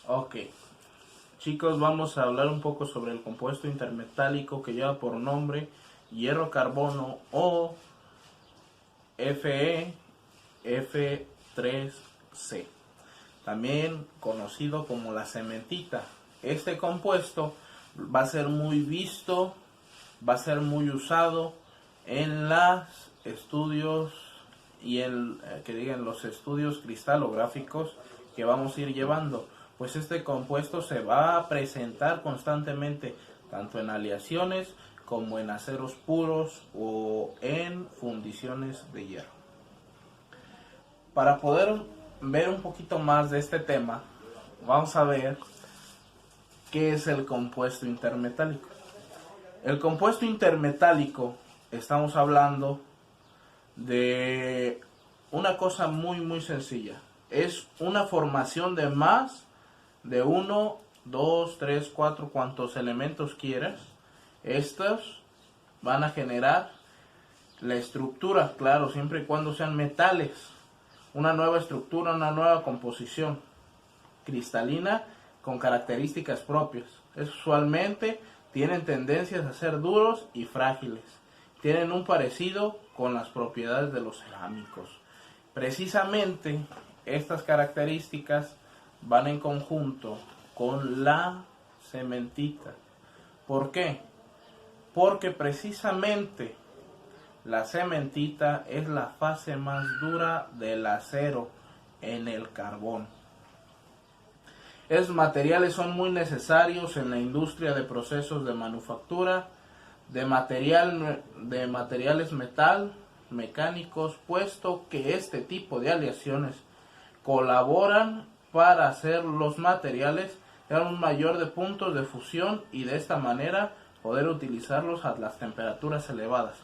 Ok, chicos, vamos a hablar un poco sobre el compuesto intermetálico que lleva por nombre hierro-carbono o FeF3C, también conocido como la cementita. Este compuesto va a ser muy visto, va a ser muy usado en los estudios y en los estudios cristalográficos que vamos a ir llevando, pues este compuesto se va a presentar constantemente tanto en aleaciones como en aceros puros o en fundiciones de hierro. Para poder ver un poquito más de este tema, vamos a ver qué es el compuesto intermetálico. El compuesto intermetálico, estamos hablando de una cosa muy sencilla. Es una formación de más de 1, 2, 3, 4, cuantos elementos quieras. Estos van a generar la estructura, claro, siempre y cuando sean metales. Una nueva estructura, una nueva composición cristalina con características propias. Usualmente tienen tendencias a ser duros y frágiles. Tienen un parecido con las propiedades de los cerámicos. Precisamente estas características van en conjunto con la cementita. ¿Por qué? Porque precisamente la cementita es la fase más dura del acero en el carbón. Estos materiales son muy necesarios en la industria de procesos de manufactura, de materiales metal, mecánicos, puesto que este tipo de aleaciones colaboran para hacer los materiales tener un mayor de puntos de fusión y de esta manera poder utilizarlos a las temperaturas elevadas.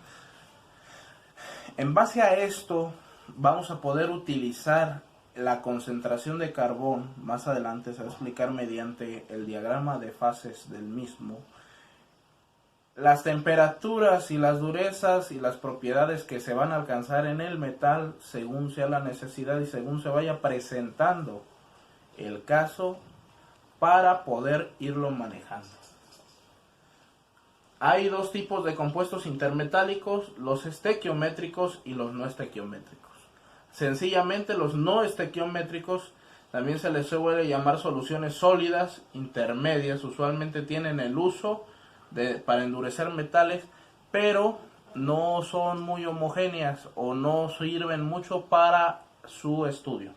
En base a esto vamos a poder utilizar la concentración de carbón, más adelante se va a explicar mediante el diagrama de fases del mismo, las temperaturas y las durezas y las propiedades que se van a alcanzar en el metal según sea la necesidad y según se vaya presentando el caso para poder irlo manejando. Hay dos tipos de compuestos intermetálicos, los estequiométricos y los no estequiométricos. Sencillamente los no estequiométricos también se les suele llamar soluciones sólidas, intermedias, usualmente tienen el uso para endurecer metales, pero no son muy homogéneas o no sirven mucho para su estudio.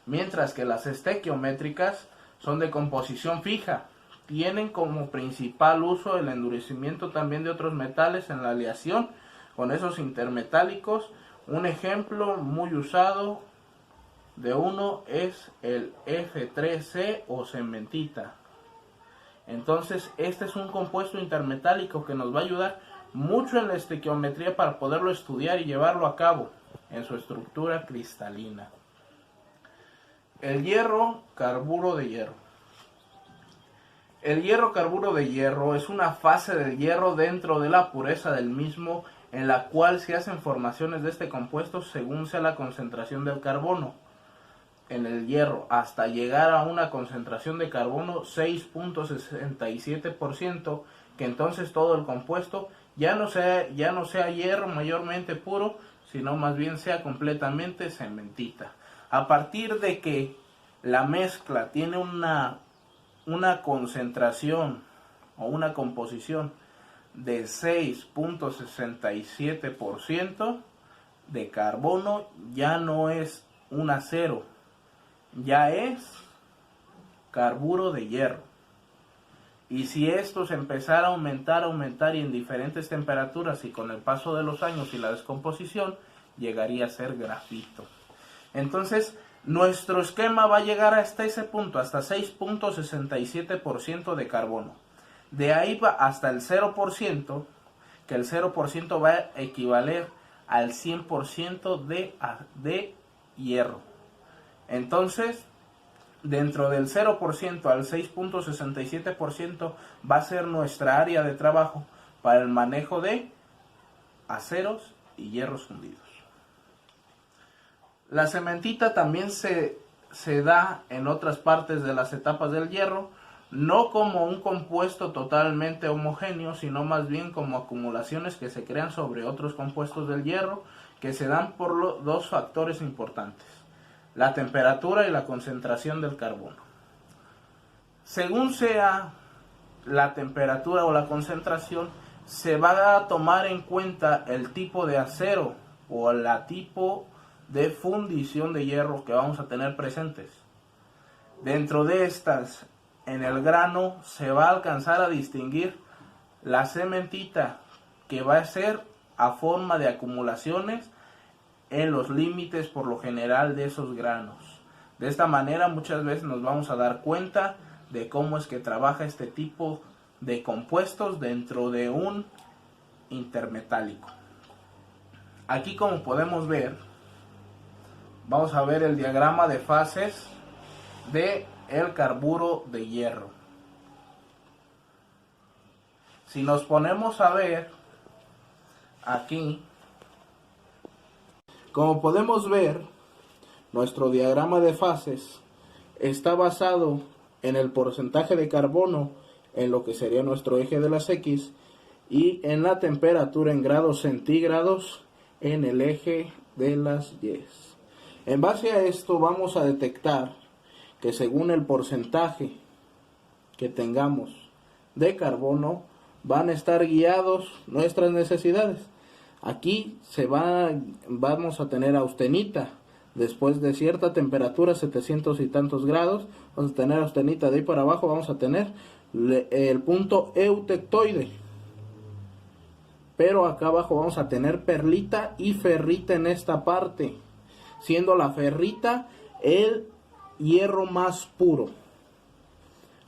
Mientras que las estequiométricas son de composición fija, tienen como principal uso el endurecimiento también de otros metales en la aleación con esos intermetálicos. Un ejemplo muy usado de uno es el F3C o cementita. Entonces este es un compuesto intermetálico que nos va a ayudar mucho en la estequiometría para poderlo estudiar y llevarlo a cabo en su estructura cristalina. El hierro, carburo de hierro. El hierro, carburo de hierro, es una fase del hierro dentro de la pureza del mismo, en la cual se hacen formaciones de este compuesto según sea la concentración del carbono en el hierro, hasta llegar a una concentración de carbono 6.67%, que entonces todo el compuesto ya no sea hierro mayormente puro, sino más bien sea completamente cementita. A partir de que la mezcla tiene una concentración o una composición de 6.67% de carbono, ya no es un acero, ya es carburo de hierro. Y si esto se empezara a aumentar y en diferentes temperaturas y con el paso de los años y la descomposición, llegaría a ser grafito. Entonces nuestro esquema va a llegar hasta ese punto, hasta 6.67% de carbono. De ahí va hasta el 0%, que el 0% va a equivaler al 100% de hierro. Entonces, dentro del 0% al 6.67% va a ser nuestra área de trabajo para el manejo de aceros y hierros fundidos. La cementita también se se da en otras partes de las etapas del hierro, no como un compuesto totalmente homogéneo, sino más bien como acumulaciones que se crean sobre otros compuestos del hierro, que se dan por dos factores importantes: la temperatura y la concentración del carbono. Según sea la temperatura o la concentración, se va a tomar en cuenta el tipo de acero o la tipo de fundición de hierro que vamos a tener presentes. Dentro de estas, en el grano se va a alcanzar a distinguir la cementita, que va a ser a forma de acumulaciones en los límites por lo general de esos granos. De esta manera muchas veces nos vamos a dar cuenta de cómo es que trabaja este tipo de compuestos dentro de un intermetálico. Aquí, como podemos ver, vamos a ver el diagrama de fases de el carburo de hierro. Si nos ponemos a ver aquí, como podemos ver, nuestro diagrama de fases está basado en el porcentaje de carbono en lo que sería nuestro eje de las X, y en la temperatura en grados centígrados en el eje de las Y. En base a esto vamos a detectar que según el porcentaje que tengamos de carbono van a estar guiados nuestras necesidades. Aquí vamos a tener austenita. Después de cierta temperatura, 700 y tantos grados, vamos a tener austenita. De ahí para abajo vamos a tener el punto eutectoide. Pero acá abajo vamos a tener perlita y ferrita en esta parte, siendo la ferrita el hierro más puro,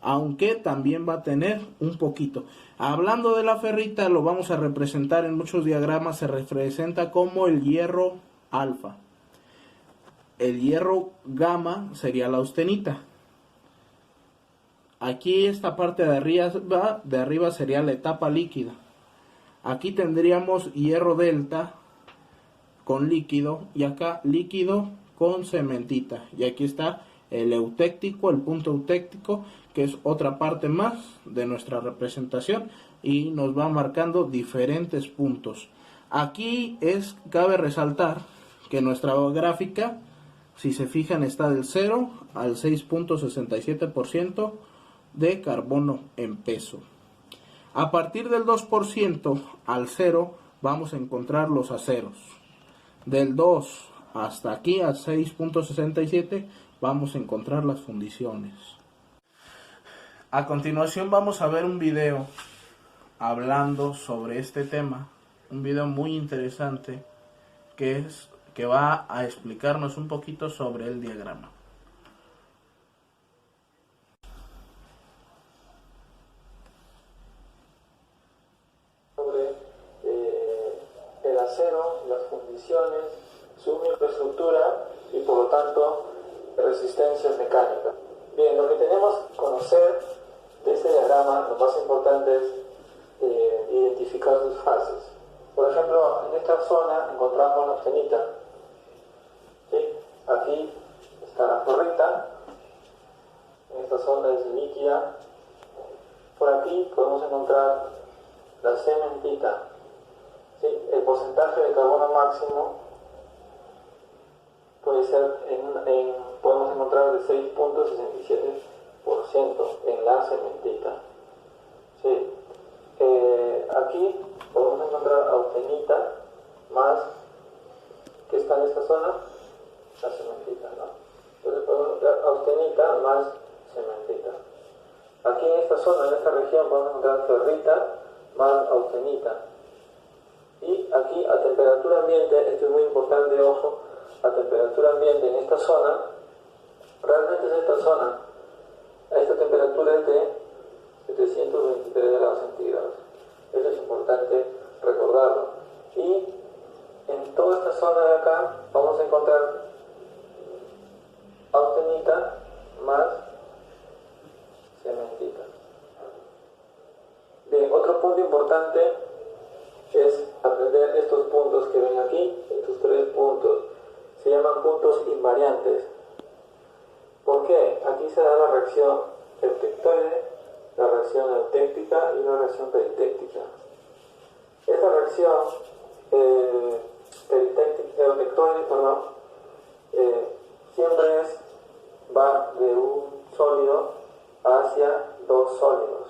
aunque también va a tener un poquito. Hablando de la ferrita, lo vamos a representar en muchos diagramas, se representa como el hierro alfa. El hierro gamma sería la austenita. Aquí esta parte de arriba sería la etapa líquida. Aquí tendríamos hierro delta con líquido, y acá líquido con cementita. Y aquí está el eutéctico, el punto eutéctico, que es otra parte más de nuestra representación y nos va marcando diferentes puntos. Aquí cabe resaltar que nuestra gráfica, si se fijan, está del 0 al 6.67% de carbono en peso. A partir del 2% al 0 vamos a encontrar los aceros. Del 2 hasta aquí a 6.67 vamos a encontrar las fundiciones. A continuación vamos a ver un video hablando sobre este tema, un video muy interesante que va a explicarnos un poquito sobre el diagrama. Sobre el acero, las fundiciones, su microestructura y por lo tanto resistencias mecánicas. Bien, lo que tenemos que conocer de este diagrama, lo más importante es identificar sus fases. Por ejemplo, en esta zona encontramos la austenita. ¿Sí? Aquí está la ferrita. En esta zona es líquida. Por aquí podemos encontrar la cementita. ¿Sí? El porcentaje de carbono máximo puede ser podemos encontrar el 6.67% en la cementita. ¿Sí? Aquí podemos encontrar austenita más, que está en esta zona, la cementita, ¿no? Entonces podemos encontrar austenita más cementita. Aquí en esta zona, en esta región, podemos encontrar ferrita más austenita. Y aquí a temperatura ambiente, esto es muy importante, ojo, a temperatura ambiente en esta zona, realmente es esta zona, a esta temperatura es de 723 grados centígrados. Eso es importante recordarlo. Y en toda esta zona de acá vamos a encontrar austenita más cementita. Bien, otro punto importante es aprender estos puntos que ven aquí, estos 3 puntos. Se llaman puntos invariantes. reacción eutectoide, la reacción eutéctica y la reacción peritéctica. Esta reacción eutectoide, siempre va de un sólido hacia dos sólidos.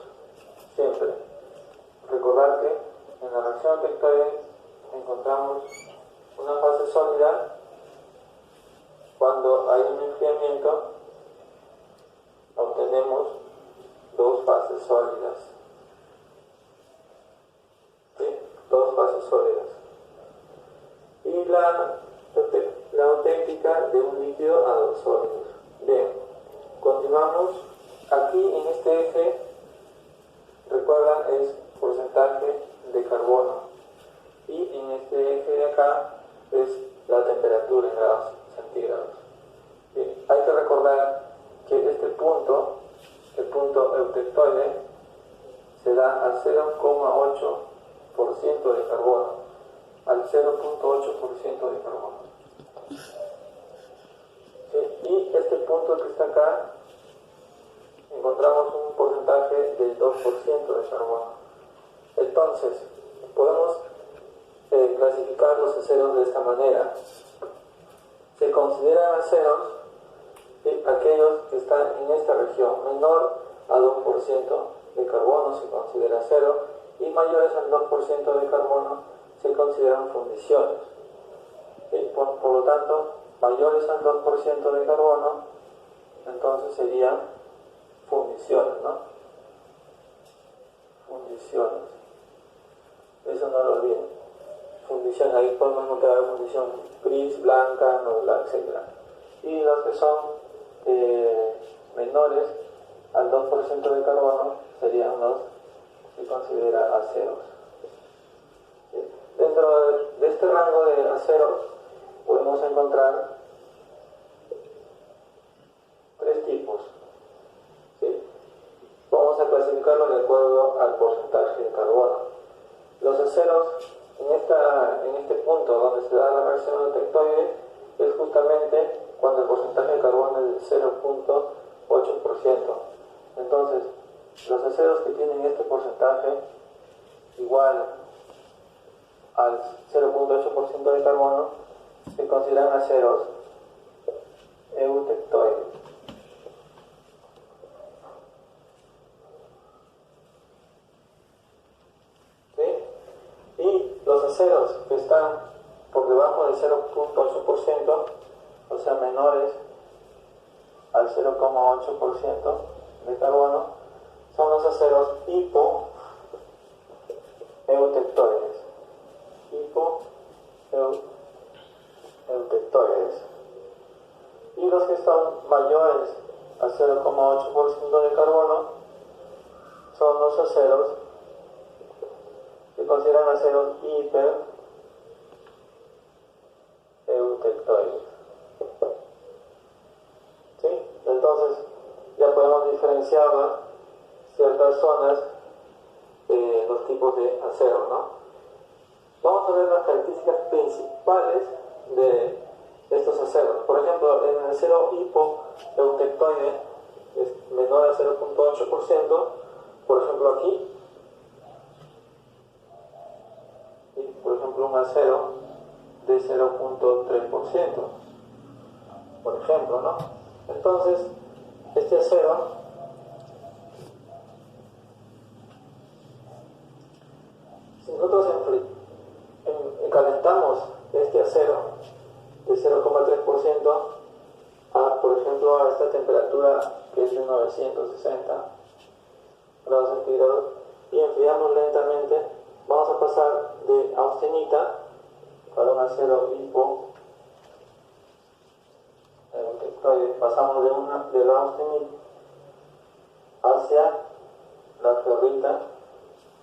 Siempre. Recordar que en la reacción eutectoide encontramos una fase sólida. Cuando hay un enfriamiento, obtenemos dos fases sólidas. ¿Sí? Dos fases sólidas. Y la eutéctica de un líquido a dos sólidos. Bien, continuamos. Aquí en este eje, recuerdan, es porcentaje de carbono. Y en este eje de acá es la temperatura en grados centígrados. Bien, hay que recordar que este punto, el punto eutectoide, se da al 0,8% de carbono. Al 0,8% de carbono. ¿Sí? Y este punto que está acá, encontramos un porcentaje del 2% de carbono. Entonces, podemos clasificar los aceros de esta manera. Se consideran aceros aquellos que están en esta región, menor a 2% de carbono se considera acero, y mayores al 2% de carbono se consideran fundiciones. Por lo tanto, mayores al 2% de carbono, entonces serían fundiciones, ¿no? Fundiciones. Eso no lo olviden. Fundición, ahí podemos encontrar fundición gris, blanca, nula, etc. Y los que son menores al 2% de carbono serían los que se considera aceros. Dentro de este rango de aceros podemos encontrar tres tipos. ¿Sí? Vamos a clasificarlo de acuerdo al porcentaje de carbono. Los aceros en este punto donde se da la reacción eutectoide es justamente cuando el porcentaje de carbono es del 0,8%. Entonces, los aceros que tienen este porcentaje igual al 0,8% de carbono se consideran aceros eutectoides. ¿Sí? Y los aceros que están por debajo del 0,8%, o sea menores al 0,8% de carbono, son los aceros hipoeutectoides. Hipoeutectoides. Y los que son mayores al 0,8% de carbono son los aceros que consideran aceros hipereutectoides. ¿Sí? Entonces ya podemos diferenciar ciertas zonas de los tipos de acero, ¿no? Vamos a ver las características principales de estos aceros. Por ejemplo, en el acero hipoeutectoide es menor al 0,8%, por ejemplo aquí, y por ejemplo un acero de 0,3%, por ejemplo, ¿no? Entonces, este acero si nosotros calentamos este acero de 0,3% por ejemplo, a esta temperatura que es de 960 grados centígrados y enfriamos lentamente, vamos a pasar de austenita para un acero hipoeutectoide. Pasamos de la austenita hacia la ferrita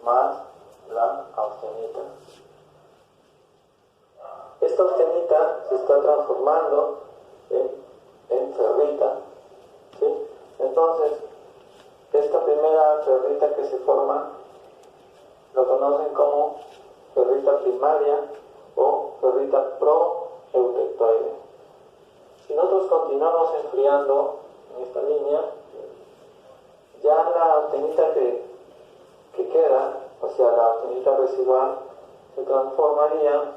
más la austenita. Esta austenita se está transformando en ferrita, ¿sí? Entonces, esta primera ferrita que se forma lo conocen como ferrita primaria o ferrita proeutectoide. Si nosotros continuamos enfriando en esta línea, ferrita residual se transformaría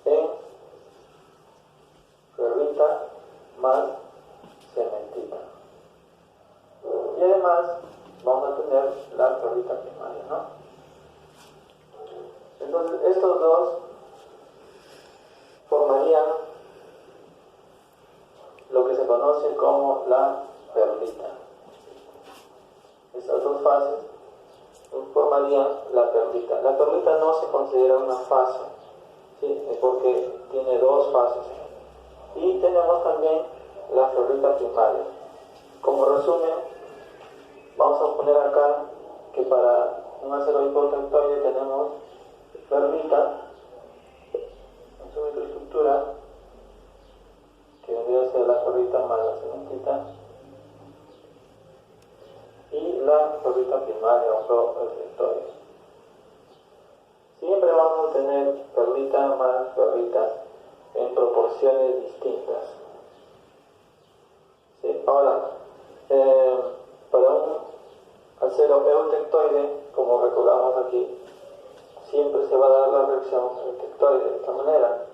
en ferrita más cementita. Y además vamos a tener la ferrita primaria, ¿no? Entonces estos dos formarían lo que se conoce como la perlita. Estas dos fases formarían la perlita. La perlita no se considera una fase, ¿sí? Porque tiene dos fases. Y tenemos también la ferrita primaria. Como resumen, vamos a poner acá que para un acero hipotractoide tenemos ferrita en su microestructura, que vendría a ser la ferrita más la cementita, y la ferrita primaria o pro-reflectoide. Siempre vamos a tener ferrita más ferrita en proporciones distintas. ¿Sí? Ahora, para un acero eutectoide, como recordamos aquí, siempre se va a dar la reacción eutectoide de esta manera.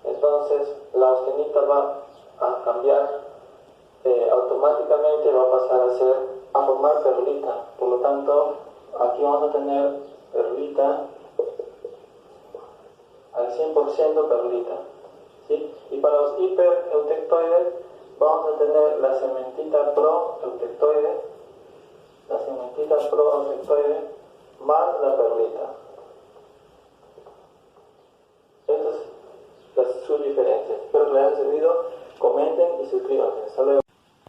Entonces, la austenita va a cambiar automáticamente, va a pasar a formar perlita. Por lo tanto, aquí vamos a tener perlita al 100% perlita, ¿sí? Y para los hipereutectoides vamos a tener la cementita pro-eutectoide, más la perlita. Estas son sus diferencias. Espero que les haya servido. Comenten y suscríbanse. Hasta luego.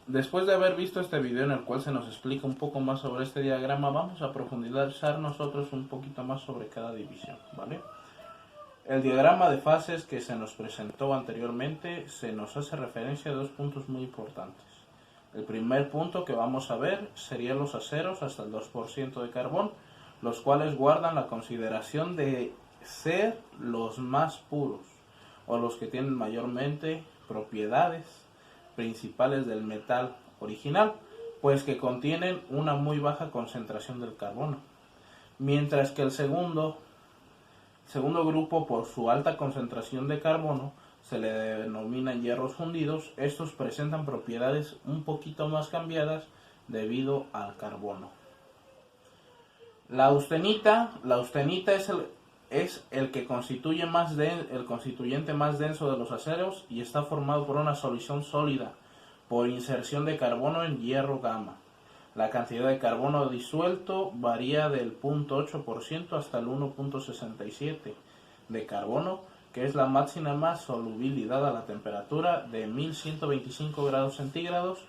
Después de haber visto este video en el cual se nos explica un poco más sobre este diagrama, vamos a profundizar nosotros un poquito más sobre cada división, ¿vale? El diagrama de fases que se nos presentó anteriormente se nos hace referencia a dos puntos muy importantes. El primer punto que vamos a ver serían los aceros hasta el 2% de carbón, los cuales guardan la consideración de ser los más puros o los que tienen mayormente propiedades principales del metal original, pues que contienen una muy baja concentración del carbono, mientras que el segundo grupo, por su alta concentración de carbono, se le denominan hierros fundidos. Estos presentan propiedades un poquito más cambiadas debido al carbono. La austenita es el que constituye el constituyente más denso de los aceros y está formado por una solución sólida por inserción de carbono en hierro gamma. La cantidad de carbono disuelto varía del 0.8% hasta el 1.67% de carbono, que es la máxima solubilidad a la temperatura de 1125 grados centígrados.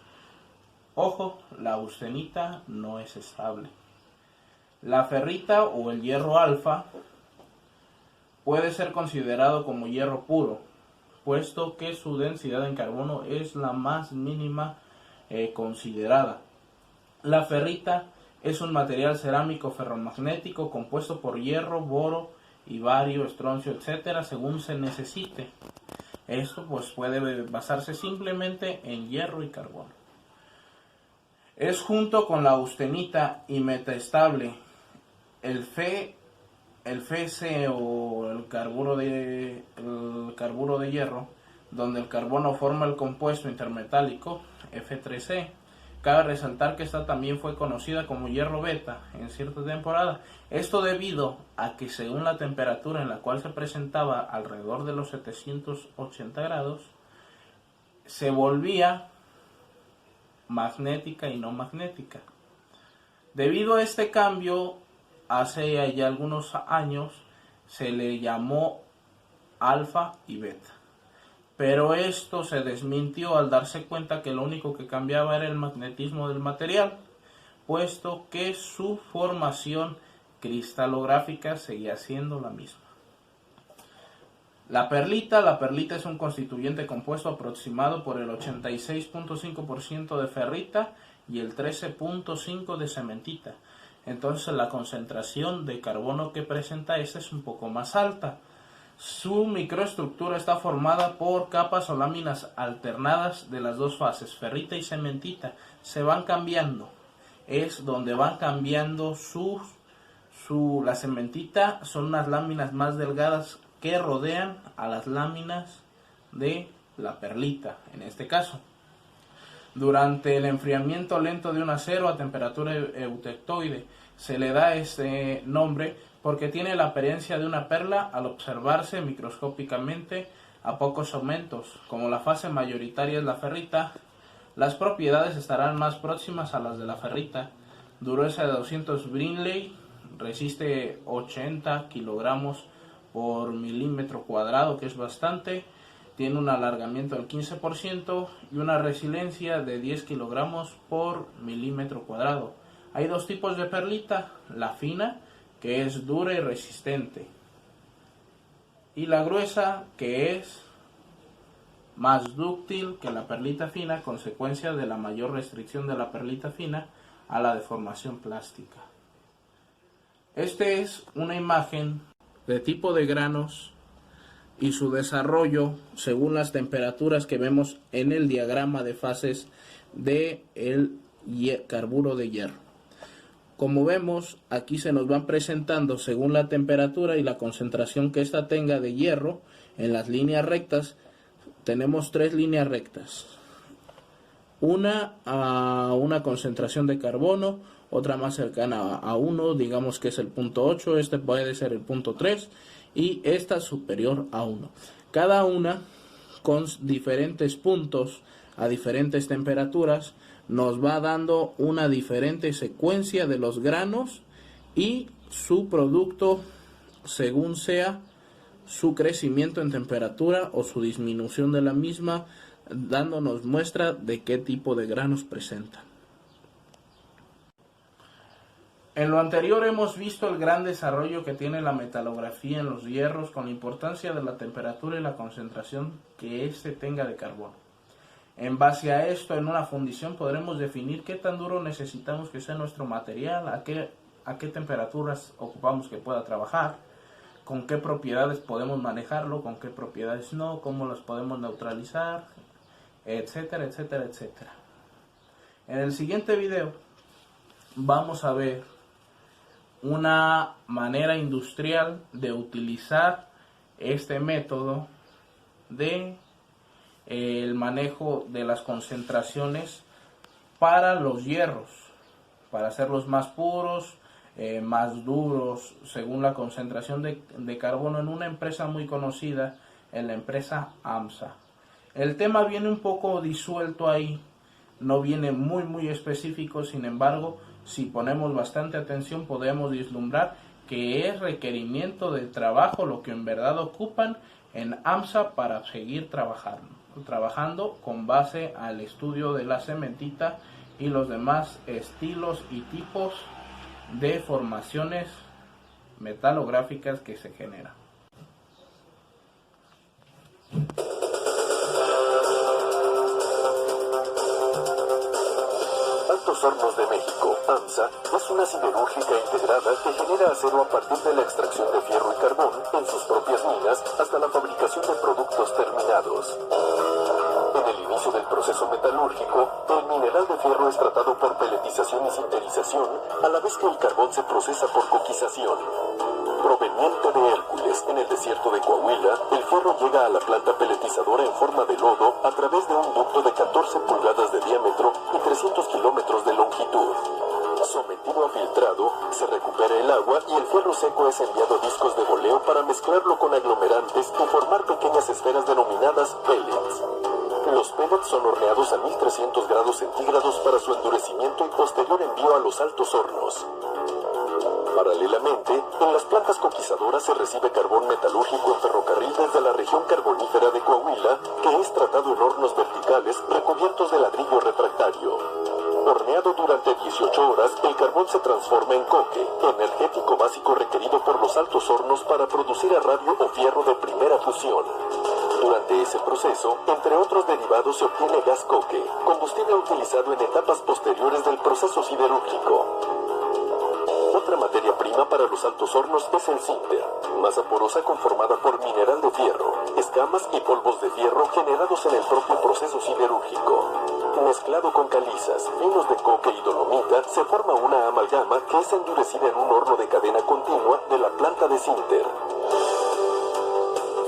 Ojo, la austenita no es estable. La ferrita o el hierro alfa puede ser considerado como hierro puro, puesto que su densidad en carbono es la más mínima considerada. La ferrita es un material cerámico ferromagnético compuesto por hierro, boro y bario, estroncio, etc. según se necesite. Esto pues puede basarse simplemente en hierro y carbono. Es junto con la austenita y metaestable el FC o el carburo de hierro, donde el carbono forma el compuesto intermetálico F3C. Cabe resaltar que esta también fue conocida como hierro beta en cierta temporada. Esto debido a que según la temperatura en la cual se presentaba alrededor de los 780 grados, se volvía magnética y no magnética. Debido a este cambio, hace ya algunos años se le llamó alfa y beta. Pero esto se desmintió al darse cuenta que lo único que cambiaba era el magnetismo del material, puesto que su formación cristalográfica seguía siendo la misma. La perlita es un constituyente compuesto aproximado por el 86.5% de ferrita y el 13.5% de cementita. Entonces la concentración de carbono que presenta esta es un poco más alta. Su microestructura está formada por capas o láminas alternadas de las dos fases, ferrita y cementita. Se van cambiando. Es donde van cambiando su La cementita son unas láminas más delgadas que rodean a las láminas de la perlita, en este caso. Durante el enfriamiento lento de un acero a temperatura eutectoide se le da este nombre porque tiene la apariencia de una perla al observarse microscópicamente a pocos aumentos. Como la fase mayoritaria es la ferrita, las propiedades estarán más próximas a las de la ferrita. Dureza de 200 Brinley, resiste 80 kilogramos por milímetro cuadrado, que es bastante. Tiene un alargamiento del 15% y una resiliencia de 10 kilogramos por milímetro cuadrado. Hay dos tipos de perlita, la fina, que es dura y resistente, y la gruesa, que es más dúctil que la perlita fina, consecuencia de la mayor restricción de la perlita fina a la deformación plástica. Este es una imagen de tipo de granos y su desarrollo según las temperaturas que vemos en el diagrama de fases del carburo de hierro. Como vemos, aquí se nos van presentando según la temperatura y la concentración que ésta tenga de hierro en las líneas rectas. Tenemos tres líneas rectas. Una a una concentración de carbono, otra más cercana a 1, digamos que es el punto 8, este puede ser el punto 3 y esta superior a 1. Cada una con diferentes puntos a diferentes temperaturas nos va dando una diferente secuencia de los granos y su producto según sea su crecimiento en temperatura o su disminución de la misma, dándonos muestra de qué tipo de granos presentan. En lo anterior hemos visto el gran desarrollo que tiene la metalografía en los hierros con la importancia de la temperatura y la concentración que éste tenga de carbono. En base a esto, en una fundición podremos definir qué tan duro necesitamos que sea nuestro material, a qué temperaturas ocupamos que pueda trabajar, con qué propiedades podemos manejarlo, con qué propiedades no, cómo las podemos neutralizar, etcétera, etcétera, etcétera. En el siguiente video vamos a ver una manera industrial de utilizar este método de el manejo de las concentraciones para los hierros, para hacerlos más puros, más duros, según la concentración de carbono en una empresa muy conocida, en la empresa AMSA. El tema viene un poco disuelto ahí, no viene muy específico, sin embargo, si ponemos bastante atención podemos vislumbrar que es requerimiento de trabajo lo que en verdad ocupan en AMSA para seguir trabajando con base al estudio de la cementita y los demás estilos y tipos de formaciones metalográficas que se generan. Altos Hornos de México, AMSA, es una siderúrgica integrada que genera acero a partir de la extracción de fierro y carbón en sus propias minas hasta la fabricación de productos terminados. En el inicio del proceso metalúrgico, el mineral de fierro es tratado por peletización y sinterización, a la vez que el carbón se procesa por coquización. Proveniente de Hércules, en el desierto de Coahuila, el fierro llega a la planta peletizadora en forma de lodo a través de un ducto de 14 pulgadas de diámetro y 300 kilómetros de longitud. Sometido a filtrado, se recupera el agua y el fierro seco es enviado a discos de boleo para mezclarlo con aglomerantes y formar pequeñas esferas denominadas pellets. Los pellets son horneados a 1300 grados centígrados para su endurecimiento y posterior envío a los altos hornos. Paralelamente, en las plantas coquizadoras se recibe carbón metalúrgico en ferrocarril desde la región carbonífera de Coahuila, que es tratado en hornos verticales recubiertos de ladrillo refractario. Horneado durante 18 horas, el carbón se transforma en coque, energético básico requerido por los altos hornos para producir radio o fierro de primera fusión. Durante ese proceso, entre otros derivados, se obtiene gas coque, combustible utilizado en etapas posteriores del proceso siderúrgico. Otra materia prima prima para los altos hornos es el sinter, masa porosa conformada por mineral de fierro, escamas y polvos de fierro generados en el propio proceso siderúrgico. Mezclado con calizas, vinos de coque y dolomita, se forma una amalgama que es endurecida en un horno de cadena continua de la planta de sinter.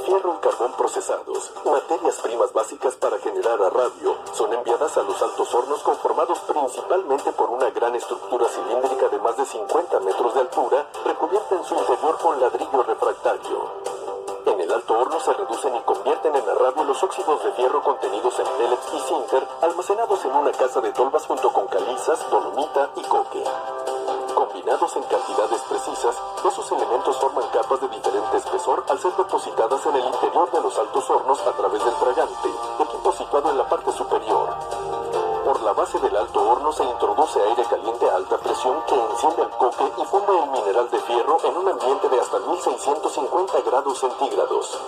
Fierro y carbón procesados, materias primas básicas para generar arrabio, son enviadas a los altos hornos conformados principalmente por una gran estructura cilíndrica de más de 50 metros de altura, recubierta en su interior con ladrillo refractario. En el alto horno se reducen y convierten en arrabio los óxidos de fierro contenidos en pellets y sinter, almacenados en una casa de tolvas junto con calizas, dolomita y coque. Combinados en cantidades precisas, esos elementos forman capas de diferente espesor al ser depositadas en el interior de los altos hornos a través del fragante, equipo situado en la parte superior. Por la base del alto horno se introduce aire caliente a alta presión que enciende el coque y funde el mineral de fierro en un ambiente de hasta 1650 grados centígrados.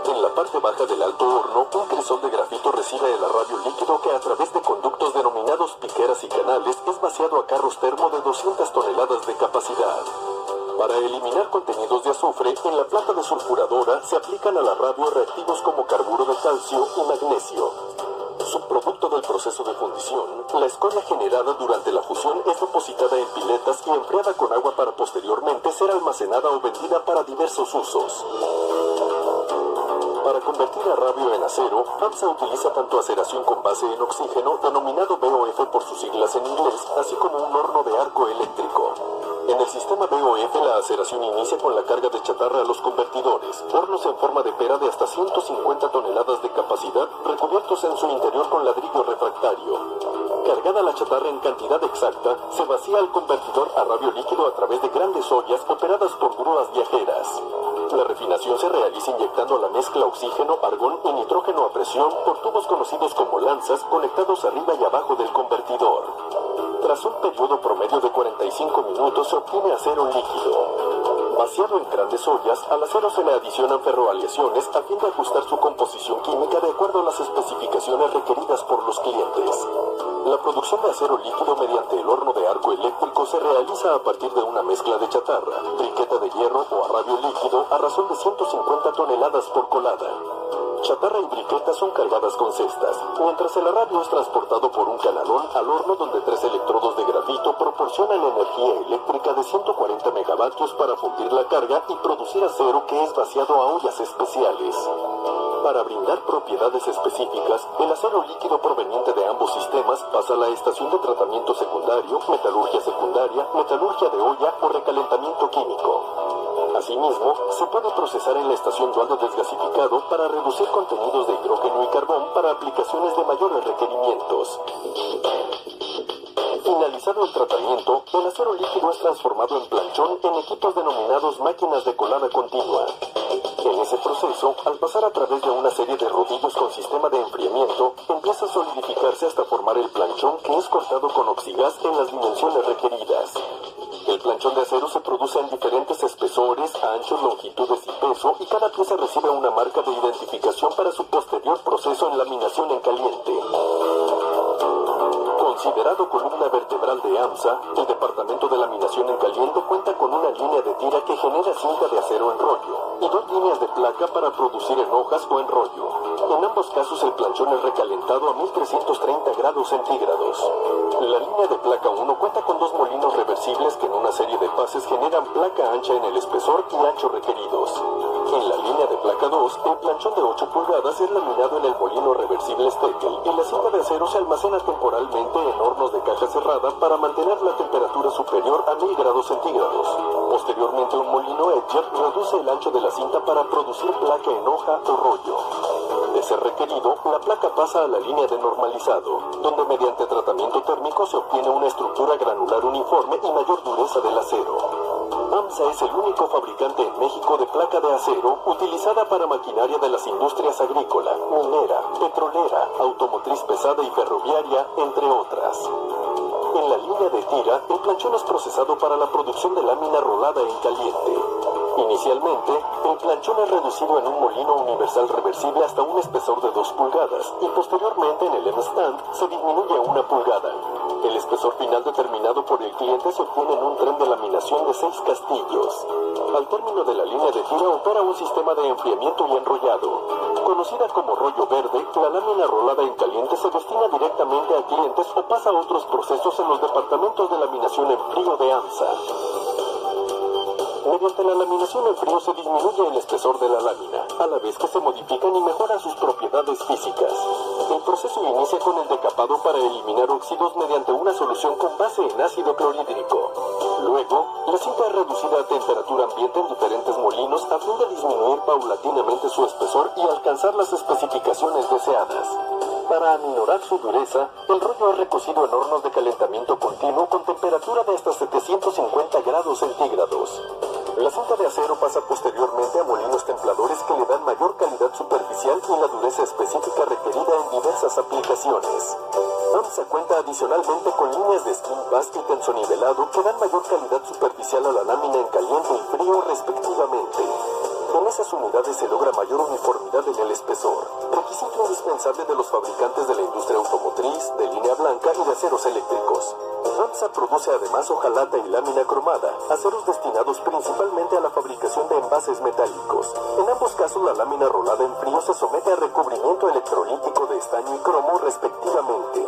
En la parte baja del alto horno, un crisol de grafito recibe el arrabio líquido que a través de conductos denominados piqueras y canales es vaciado a carros termo de 200 toneladas de capacidad. Para eliminar contenidos de azufre, en la planta desulfuradora se aplican al arrabio reactivos como carburo de calcio y magnesio. Subproducto del proceso de fundición, la escoria generada durante la fusión es depositada en piletas y enfriada con agua para posteriormente ser almacenada o vendida para diversos usos. Para convertir arrabio en acero, AMSA utiliza tanto aceración con base en oxígeno, denominado BOF por sus siglas en inglés, así como un horno de arco eléctrico. En el sistema BOF, la aceración inicia con la carga de chatarra a los convertidores, hornos en forma de pera de hasta 150 toneladas de capacidad, recubiertos en su interior con ladrillo refractario. Cargada la chatarra en cantidad exacta, se vacía al convertidor arrabio líquido a través de grandes ollas operadas por grúas viajeras. La refinación se realiza inyectando a la mezcla oxígeno, argón y nitrógeno a presión por tubos conocidos como lanzas conectados arriba y abajo del convertidor. Tras un periodo promedio de 45 minutos se obtiene acero líquido. Vaciado en grandes ollas, al acero se le adicionan ferroaleaciones a fin de ajustar su composición química de acuerdo a las especificaciones requeridas por los clientes. La producción de acero líquido mediante el horno de arco eléctrico se realiza a partir de una mezcla de chatarra, briqueta de hierro o arrabio líquido a razón de 150 toneladas por colada. Chatarra y briquetas son cargadas con cestas, mientras el arrabio es transportado por un canalón al horno donde 3 electrodos de grafito proporcionan energía eléctrica de 140 megavatios para fundir la carga y producir acero que es vaciado a ollas especiales. Para brindar propiedades específicas, el acero líquido proveniente de ambos sistemas pasa a la estación de tratamiento secundario, metalurgia secundaria, metalurgia de olla o recalentamiento químico. Asimismo, se puede procesar en la estación dual de desgasificado para reducir contenidos de hidrógeno y carbón para aplicaciones de mayores requerimientos. Finalizado el tratamiento, el acero líquido es transformado en planchón en equipos denominados máquinas de colada continua. En ese proceso, al pasar a través de una serie de rodillos con sistema de enfriamiento, empieza a solidificarse hasta formar el planchón que es cortado con oxigas en las dimensiones requeridas. El planchón de acero se produce en diferentes espesores, anchos, longitudes y peso, y cada pieza recibe una marca de identificación para su posterior proceso en laminación en caliente. Considerado columna vertebral de AMSA, el departamento de laminación en caliente cuenta con una línea de tira que genera cinta de acero en rollo y 2 líneas de placa para producir en hojas o en rollo. En ambos casos el planchón es recalentado a 1330 grados centígrados. La línea de placa 1 cuenta con 2 molinos reversibles que en una serie de pases generan placa ancha en el espesor y ancho requeridos. En la línea de placa 2, el planchón de 8 pulgadas es laminado en el molino reversible Steckel y la cinta de acero se almacena temporalmente en hornos de caja cerrada para mantener la temperatura superior a 1000 grados centígrados. Posteriormente, un molino Etcher reduce el ancho de la cinta para producir placa en hoja o rollo. De ser requerido, la placa pasa a la línea de normalizado, donde mediante tratamiento térmico se obtiene una estructura granular uniforme y mayor dureza del acero. AMSA es el único fabricante en México de placa de acero utilizada para maquinaria de las industrias agrícola, minera, petrolera, automotriz pesada y ferroviaria, entre otras. En la línea de tira, el planchón es procesado para la producción de lámina rolada en caliente. Inicialmente, el planchón es reducido en un molino universal reversible hasta un espesor de 2 pulgadas y posteriormente en el M-Stand se disminuye a 1 pulgada. El espesor final determinado por el cliente se obtiene en un tren de laminación de 6 castillos. Al término de la línea de tira opera un sistema de enfriamiento y enrollado. Conocida como rollo verde, la lámina rolada en caliente se destina directamente a clientes o pasa a otros procesos en los departamentos de laminación en frío de AMSA. Mediante la laminación en frío se disminuye el espesor de la lámina, a la vez que se modifican y mejoran sus propiedades físicas. El proceso inicia con el decapado para eliminar óxidos mediante una solución con base en ácido clorhídrico. Luego, la cinta es reducida a temperatura ambiente en diferentes molinos a fin de disminuir paulatinamente su espesor y alcanzar las especificaciones deseadas. Para aminorar su dureza, el rollo es recocido en hornos de calentamiento continuo con temperatura de hasta 750 grados centígrados. La cinta de acero pasa posteriormente a molinos templadores que le dan mayor calidad superficial y la dureza específica requerida en diversas aplicaciones. AMSA cuenta adicionalmente con líneas de skin bast y tensonivelado que dan mayor calidad superficial a la lámina en caliente y frío respectivamente. Con esas unidades se logra mayor uniformidad en el espesor, requisito indispensable de los fabricantes de la industria automotriz, de línea blanca y de aceros eléctricos. AMSA produce además hojalata y lámina cromada, aceros destinados principalmente a la fabricación de envases metálicos. En ambos casos la lámina rolada en frío se somete a recubrimiento electrolítico de estaño y cromo respectivamente.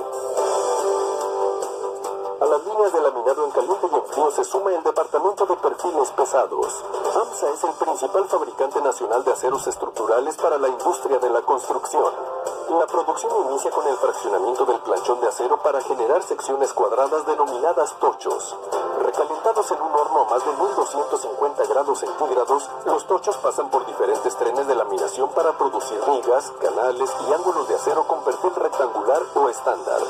A las líneas de laminado en caliente y en frío se suma el departamento de perfiles pesados. AMSA es el principal fabricante nacional de aceros estructurales para la industria de la construcción. La producción inicia con el fraccionamiento del planchón de acero para generar secciones cuadradas denominadas tochos. Recalentados en un horno a más de 1250 grados centígrados, los tochos pasan por diferentes trenes de laminación para producir vigas, canales y ángulos de acero con perfil rectangular o estándar.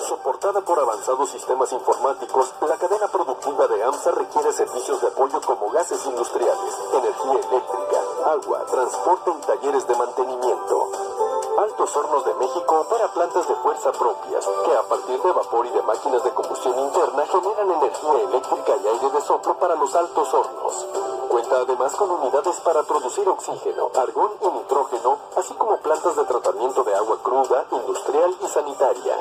Soportada por avanzados sistemas informáticos, la cadena productiva de AMSA requiere servicios de apoyo como gases industriales, energía eléctrica, agua, transporte y talleres de mantenimiento. Altos Hornos de México opera plantas de fuerza propias, que a partir de vapor y de máquinas de combustión interna generan energía eléctrica y aire de soplo para los altos hornos. Cuenta además con unidades para producir oxígeno, argón y nitrógeno, así como plantas de tratamiento de agua cruda, industrial y sanitaria.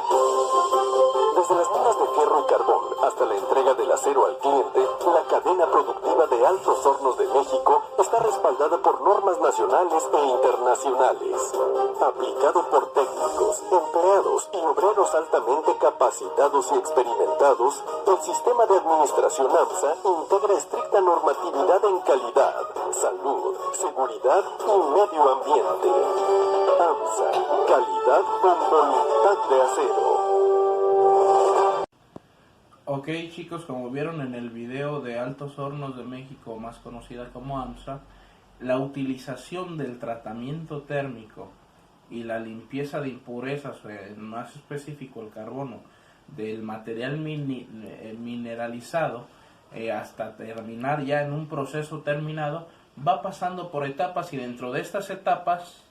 Desde las minas de fierro y carbón hasta la entrega del acero al cliente, la cadena productiva de Altos Hornos de México está respaldada por normas nacionales e internacionales. Aplicado por técnicos, empleados y obreros altamente capacitados y experimentados, el sistema de administración AMSA integra estricta normatividad en calidad, salud, seguridad y medio ambiente. AMSA, calidad con voluntad de acero. Ok chicos, como vieron en el video de Altos Hornos de México, más conocida como AMSA, la utilización del tratamiento térmico y la limpieza de impurezas, más específico el carbono, del material mineralizado hasta terminar ya en un proceso terminado, va pasando por etapas y dentro de estas etapas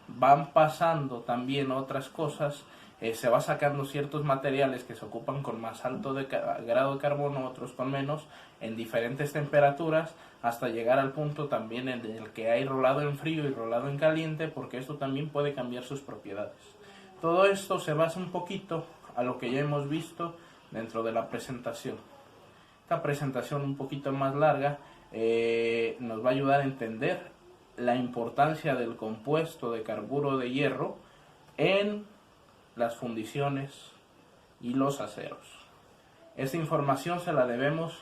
van pasando también otras cosas. Se va sacando ciertos materiales que se ocupan con más alto grado de carbono, otros con menos, en diferentes temperaturas, hasta llegar al punto también en el que hay rolado en frío y rolado en caliente, porque esto también puede cambiar sus propiedades. Todo esto se basa un poquito a lo que ya hemos visto dentro de la presentación. Esta presentación un poquito más larga nos va a ayudar a entender la importancia del compuesto de carburo de hierro en las fundiciones y los aceros. Esta información se la debemos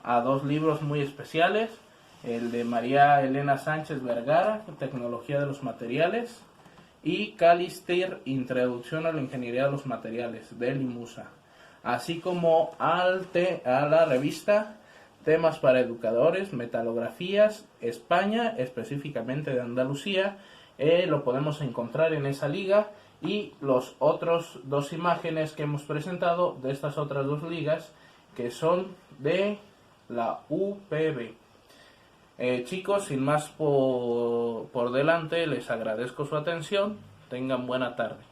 a dos libros muy especiales, el de María Elena Sánchez Vergara, Tecnología de los Materiales, y Calistir, Introducción a la Ingeniería de los Materiales, de Limusa, así como a la revista Temas para Educadores, Metalografías, España, específicamente de Andalucía. Lo podemos encontrar en esa liga, y los otros dos imágenes que hemos presentado de estas otras dos ligas que son de la UPB. Chicos, sin más por delante, les agradezco su atención. Tengan buena tarde.